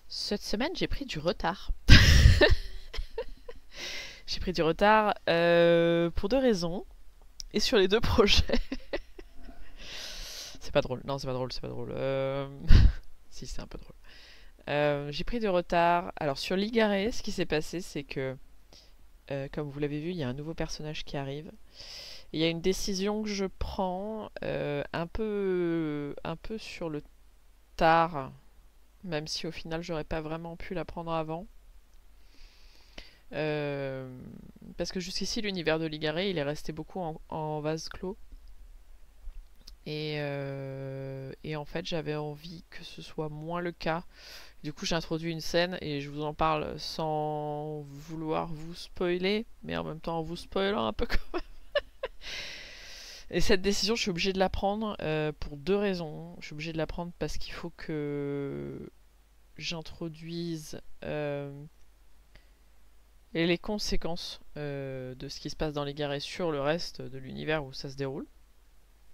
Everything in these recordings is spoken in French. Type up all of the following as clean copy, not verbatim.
Cette semaine, j'ai pris du retard. J'ai pris du retard pour deux raisons. Et sur les deux projets. C'est pas drôle. Non, c'est pas drôle, c'est pas drôle. Si, c'est un peu drôle. J'ai pris du retard. Alors, sur l'Igaré, ce qui s'est passé, c'est que, comme vous l'avez vu, il y a un nouveau personnage qui arrive. Il y a une décision que je prends un peu sur le tard, même si au final, j'aurais pas vraiment pu la prendre avant. Euh, Parce que jusqu'ici, l'univers de l'Igaré, il est resté beaucoup en vase clos. Et en fait, j'avais envie que ce soit moins le cas. Du coup, j'ai introduit une scène et je vous en parle sans vouloir vous spoiler, mais en même temps en vous spoilant un peu quand même. Et cette décision, je suis obligée de la prendre pour deux raisons. Je suis obligée de la prendre parce qu'il faut que j'introduise les conséquences de ce qui se passe dans les gares sur le reste de l'univers où ça se déroule.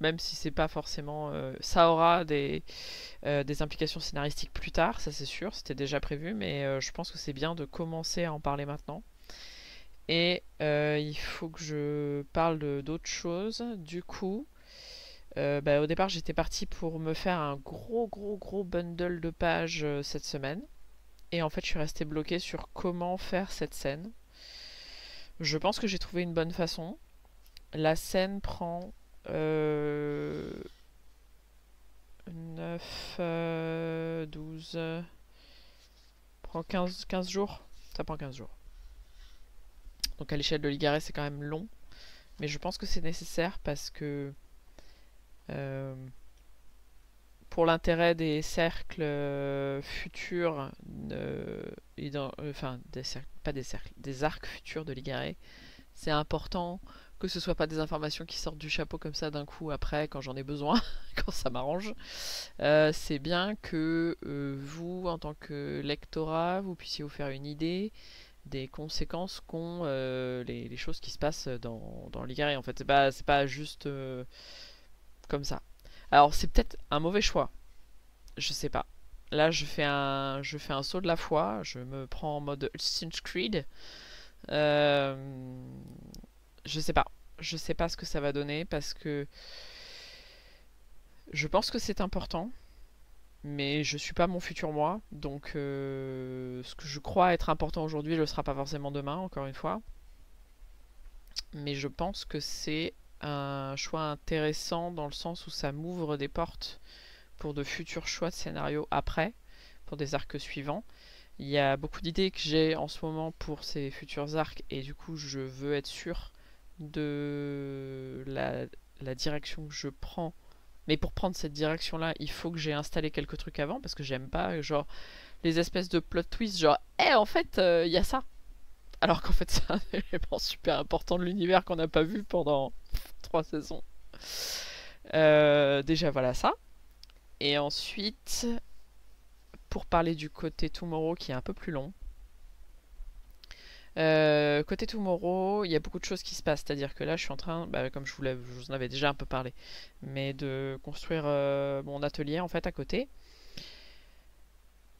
Même si c'est pas forcément. Ça aura des implications scénaristiques plus tard, ça c'est sûr, c'était déjà prévu, mais je pense que c'est bien de commencer à en parler maintenant. Et il faut que je parle d'autres choses. Du coup, au départ j'étais partie pour me faire un gros bundle de pages cette semaine. Et en fait je suis restée bloquée sur comment faire cette scène. Je pense que j'ai trouvé une bonne façon. La scène prend 9, 12, prend 15 jours. Ça prend 15 jours. Donc à l'échelle de l'Igaré, c'est quand même long. Mais je pense que c'est nécessaire parce que euh, pour l'intérêt des cercles futurs, enfin des cercles, pas des cercles, des arcs futurs de l'Igaré, c'est important que ce soit pas des informations qui sortent du chapeau comme ça d'un coup après quand j'en ai besoin, quand ça m'arrange. C'est bien que vous, en tant que lectorat, vous puissiez vous faire une idée des conséquences qu'ont les choses qui se passent dans l'Igaré. En fait, c'est pas juste comme ça. Alors, c'est peut-être un mauvais choix. Je sais pas. Là, je fais un saut de la foi. Je me prends en mode Assassin's Creed. Euh, je sais pas. Je sais pas ce que ça va donner parce que je pense que c'est important. Mais je suis pas mon futur moi, donc ce que je crois être important aujourd'hui ne le sera pas forcément demain, encore une fois. Mais je pense que c'est un choix intéressant dans le sens où ça m'ouvre des portes pour de futurs choix de scénario après, pour des arcs suivants. Il y a beaucoup d'idées que j'ai en ce moment pour ces futurs arcs et du coup je veux être sûr de la direction que je prends. Mais pour prendre cette direction-là, il faut que j'ai installé quelques trucs avant parce que j'aime pas, genre, les espèces de plot twists, genre, en fait, il y a ça. Alors qu'en fait, c'est un élément super important de l'univers qu'on n'a pas vu pendant 3 saisons. Déjà, voilà ça. Et ensuite, pour parler du côté Tomorrow qui est un peu plus long. Côté Tomorrow, il y a beaucoup de choses qui se passent. C'est-à-dire que là, je suis en train, comme je vous en avais déjà un peu parlé, mais de construire mon atelier en fait à côté.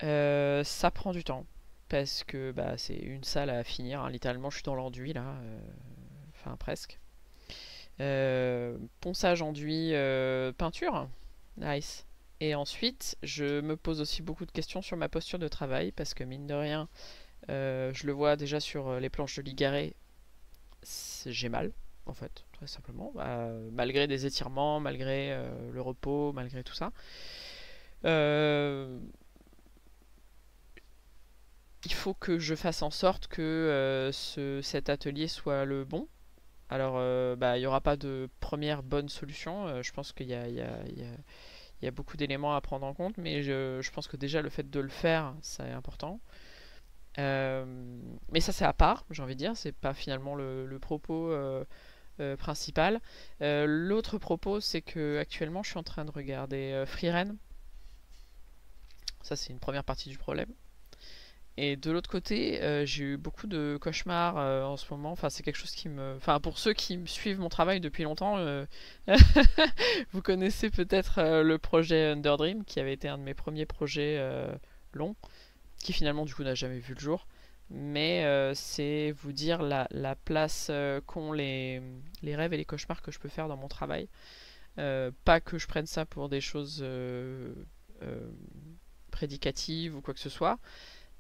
Ça prend du temps parce que c'est une salle à finir, hein. Littéralement, je suis dans l'enduit là, enfin presque. Ponçage, enduit, peinture, nice. Et ensuite, je me pose aussi beaucoup de questions sur ma posture de travail parce que mine de rien, je le vois déjà sur les planches de l'Igaré, j'ai mal en fait, très simplement, malgré des étirements, malgré le repos, malgré tout ça. Euh, il faut que je fasse en sorte que cet atelier soit le bon. Alors, il n'y aura pas de première bonne solution. Je pense il y a beaucoup d'éléments à prendre en compte, mais je pense que déjà le fait de le faire, c'est important. Euh, mais ça, c'est à part, j'ai envie de dire. C'est pas finalement le propos principal. L'autre propos, c'est que actuellement, je suis en train de regarder Frieren. Ça, c'est une première partie du problème. Et de l'autre côté, j'ai eu beaucoup de cauchemars en ce moment. Enfin, c'est quelque chose qui me... Enfin, pour ceux qui me suivent mon travail depuis longtemps, vous connaissez peut-être le projet Underdream, qui avait été un de mes premiers projets longs, qui finalement du coup n'a jamais vu le jour. Mais c'est vous dire la place qu'ont les rêves et les cauchemars que je peux faire dans mon travail. Pas que je prenne ça pour des choses euh, prédicatives ou quoi que ce soit,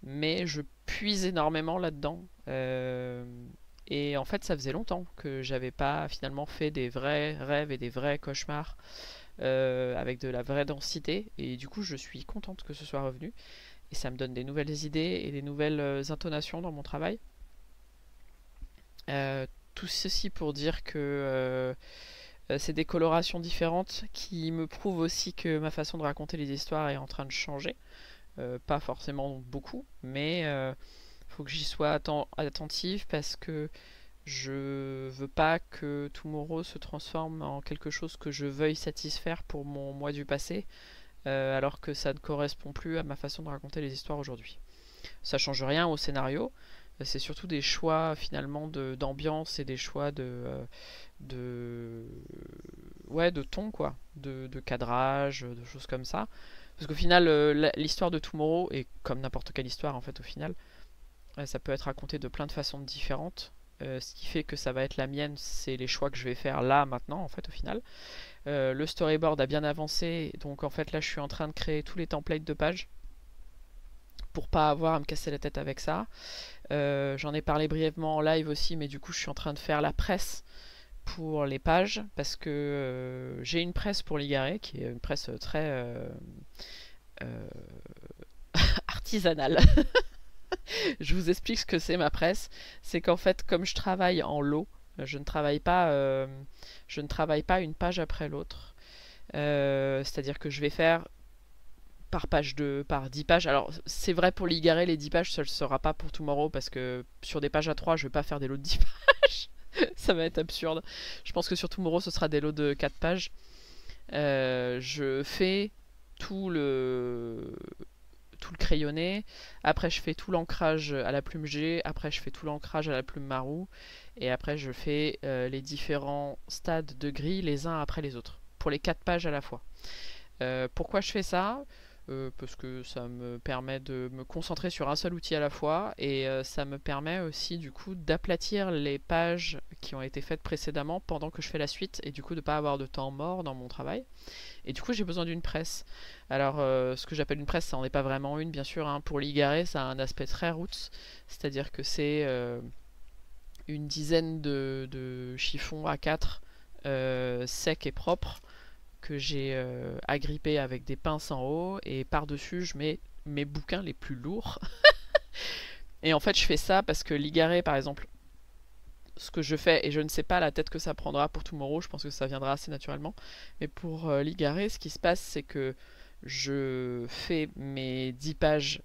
mais je puise énormément là-dedans. Et en fait, ça faisait longtemps que j'avais pas finalement fait des vrais rêves et des vrais cauchemars avec de la vraie densité. Et du coup, je suis contente que ce soit revenu. Et ça me donne des nouvelles idées et des nouvelles intonations dans mon travail. Tout ceci pour dire que c'est des colorations différentes qui me prouvent aussi que ma façon de raconter les histoires est en train de changer. Pas forcément beaucoup, mais faut que j'y sois attentive parce que je veux pas que Tomorrow se transforme en quelque chose que je veuille satisfaire pour mon moi du passé, alors que ça ne correspond plus à ma façon de raconter les histoires aujourd'hui. Ça change rien au scénario, c'est surtout des choix finalement d'ambiance et des choix de ouais de ton quoi, de cadrage, de choses comme ça. Parce qu'au final, l'histoire de Tomorrow est comme n'importe quelle histoire en fait au final. Ça peut être raconté de plein de façons différentes. Ce qui fait que ça va être la mienne, c'est les choix que je vais faire là maintenant en fait au final. Le storyboard a bien avancé, donc en fait là je suis en train de créer tous les templates de pages pour pas avoir à me casser la tête avec ça. J'en ai parlé brièvement en live aussi, mais du coup je suis en train de faire la presse pour les pages parce que j'ai une presse pour l'Igaré qui est une presse très euh, artisanale. Je vous explique ce que c'est ma presse. C'est qu'en fait, comme je travaille en lot, je ne travaille pas, je ne travaille pas une page après l'autre. C'est-à-dire que je vais faire par page par 10 pages. Alors, c'est vrai pour l'Igaré, les 10 pages, ça ne sera pas pour Tomorrow parce que sur des pages à 3, je ne vais pas faire des lots de 10 pages. Ça va être absurde. Je pense que sur Tomorrow, ce sera des lots de 4 pages. Je fais tout le tout le crayonné, après je fais tout l'ancrage à la plume G, après je fais tout l'ancrage à la plume Marou, et après je fais les différents stades de gris les uns après les autres, pour les 4 pages à la fois. Pourquoi je fais ça? Parce que ça me permet de me concentrer sur un seul outil à la fois et ça me permet aussi du coup d'aplatir les pages qui ont été faites précédemment pendant que je fais la suite et du coup de ne pas avoir de temps mort dans mon travail. Et du coup j'ai besoin d'une presse. Alors ce que j'appelle une presse, ça n'en est pas vraiment une bien sûr, hein. Pour l'Igaré ça a un aspect très roots, c'est-à-dire que c'est une dizaine de chiffons A4 secs et propres que j'ai agrippé avec des pinces en haut et par-dessus je mets mes bouquins les plus lourds. Et en fait je fais ça parce que l'Igaré par exemple, ce que je fais, et je ne sais pas la tête que ça prendra pour Tomorrow, je pense que ça viendra assez naturellement, mais pour l'Igaré ce qui se passe c'est que je fais mes 10 pages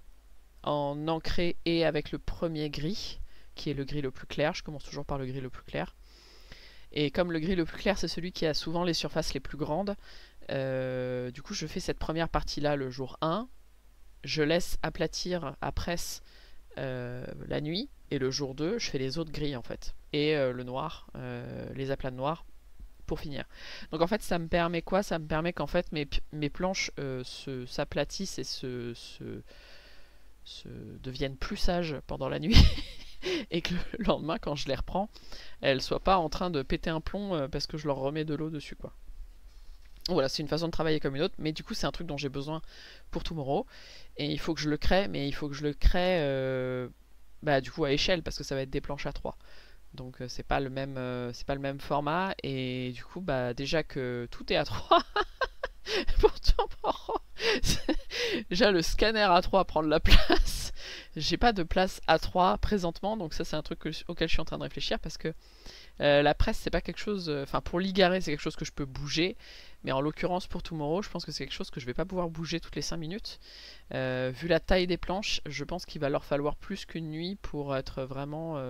en ancré et avec le premier gris, qui est le gris le plus clair, je commence toujours par le gris le plus clair. Et comme le gris le plus clair c'est celui qui a souvent les surfaces les plus grandes, du coup je fais cette première partie là le jour 1, je laisse aplatir à presse la nuit, et le jour 2 je fais les autres gris en fait, et le noir, les aplats de noir pour finir. Donc en fait ça me permet quoi? Ça me permet qu'en fait mes planches s'aplatissent et deviennent plus sages pendant la nuit et que le lendemain quand je les reprends elles soient pas en train de péter un plomb parce que je leur remets de l'eau dessus quoi. Voilà, c'est une façon de travailler comme une autre, mais du coup c'est un truc dont j'ai besoin pour Tomorrow et il faut que je le crée, mais il faut que je le crée bah, du coup à échelle parce que ça va être des planches à 3. Donc c'est pas le même format et du coup bah déjà que tout est à 3 pour Tomorrow. Déjà le scanner A3 prend de la place. J'ai pas de place A3 présentement, donc ça c'est un truc auquel je suis en train de réfléchir parce que la presse c'est pas quelque chose, enfin pour l'Igaré c'est quelque chose que je peux bouger, mais en l'occurrence pour Tomorrow je pense que c'est quelque chose que je vais pas pouvoir bouger toutes les 5 minutes. Vu la taille des planches, je pense qu'il va leur falloir plus qu'une nuit pour être vraiment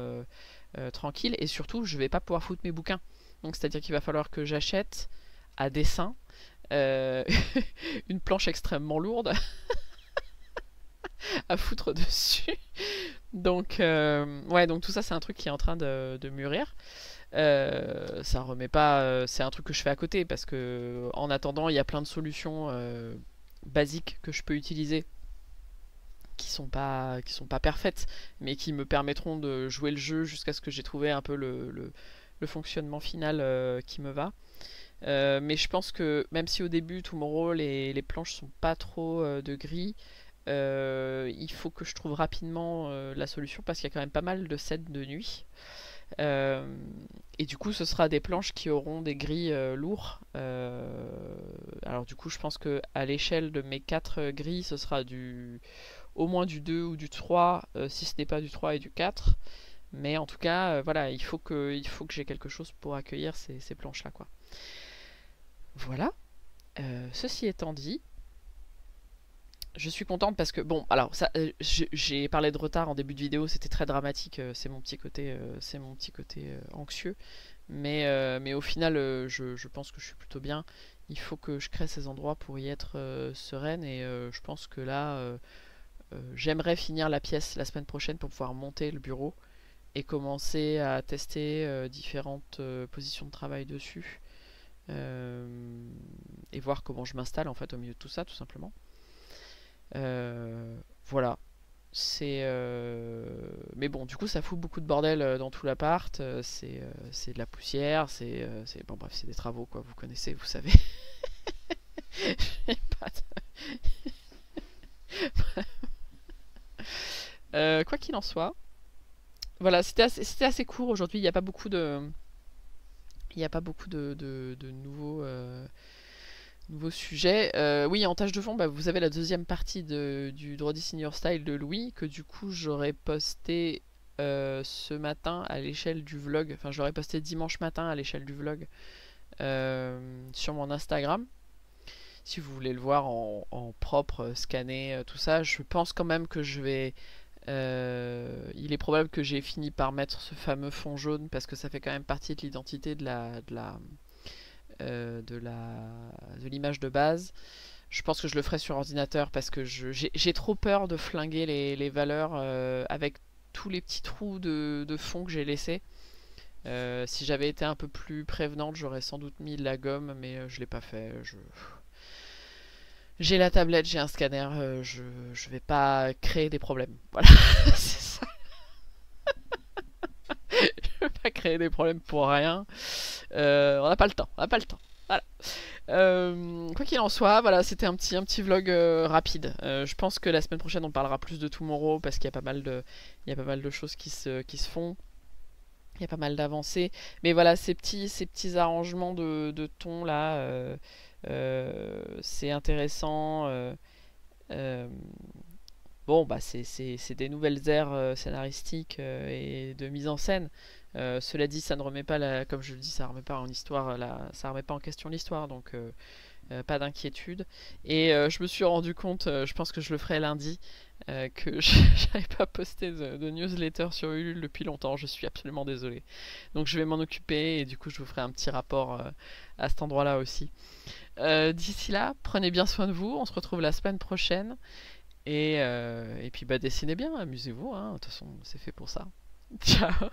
tranquille, et surtout je vais pas pouvoir foutre mes bouquins. Donc c'est à dire qu'il va falloir que j'achète à dessin une planche extrêmement lourde à foutre dessus. Donc, ouais, donc tout ça, c'est un truc qui est en train de mûrir. Ça remet pas. C'est un truc que je fais à côté parce que, en attendant, il y a plein de solutions basiques que je peux utiliser qui sont pas parfaites, mais qui me permettront de jouer le jeu jusqu'à ce que j'ai trouvé un peu le fonctionnement final qui me va. Mais je pense que même si au début tout mon rôle et les planches sont pas trop de gris, il faut que je trouve rapidement la solution parce qu'il y a quand même pas mal de sets de nuit. Euh, et du coup, ce sera des planches qui auront des gris lourds. Alors du coup, je pense que à l'échelle de mes 4 gris, ce sera au moins du 2 ou du 3, si ce n'est pas du 3 et du 4. Mais en tout cas, voilà, il faut que j'ai quelque chose pour accueillir ces planches-là, quoi. Voilà. Ceci étant dit, je suis contente parce que bon, alors ça, j'ai parlé de retard en début de vidéo, c'était très dramatique, c'est mon petit côté anxieux, mais au final, je pense que je suis plutôt bien. Il faut que je crée ces endroits pour y être sereine et je pense que là, j'aimerais finir la pièce la semaine prochaine pour pouvoir monter le bureau et commencer à tester différentes positions de travail dessus et voir comment je m'installe en fait au milieu de tout ça, tout simplement. Voilà. Mais bon, du coup, ça fout beaucoup de bordel dans tout l'appart. C'est de la poussière. Bon, bref, c'est des travaux, quoi. Vous connaissez, vous savez. J'ai pas quoi qu'il en soit, voilà, c'était assez court aujourd'hui. Il n'y a pas beaucoup de nouveaux sujets. Oui, en tâche de fond, bah, vous avez la deuxième partie du Drody Senior Style de Louis, que du coup j'aurais posté ce matin à l'échelle du vlog. Enfin, j'aurais posté dimanche matin à l'échelle du vlog sur mon Instagram. Si vous voulez le voir en propre, scanner, tout ça, je pense quand même que je vais... il est probable que j'ai fini par mettre ce fameux fond jaune parce que ça fait quand même partie de l'identité de l'image de base. Je pense que je le ferai sur ordinateur parce que j'ai trop peur de flinguer les valeurs avec tous les petits trous de fond que j'ai laissés. Si j'avais été un peu plus prévenante, j'aurais sans doute mis de la gomme, mais je l'ai pas fait. J'ai la tablette, j'ai un scanner, je vais pas créer des problèmes. Voilà, c'est ça. Je vais pas créer des problèmes pour rien. On n'a pas le temps, on n'a pas le temps. Voilà. Quoi qu'il en soit, voilà, c'était un petit vlog rapide. Je pense que la semaine prochaine, on parlera plus de Tomorrow parce qu'il y a il y a pas mal de choses qui se font. Il y a pas mal d'avancées. Mais voilà, ces petits arrangements de ton là, c'est intéressant. Euh, bon, bah c'est des nouvelles aires scénaristiques et de mise en scène. Cela dit, ça ne remet pas comme je le dis, ça remet pas en histoire, ça remet pas en question l'histoire, donc pas d'inquiétude. Et je me suis rendu compte, je pense que je le ferai lundi, que j'avais pas posté de newsletter sur Ulule depuis longtemps. Je suis absolument désolée. Donc je vais m'en occuper et du coup je vous ferai un petit rapport à cet endroit-là aussi. D'ici là, prenez bien soin de vous. On se retrouve la semaine prochaine. Et puis bah dessinez bien, amusez-vous, hein. De toute façon, c'est fait pour ça. Ciao.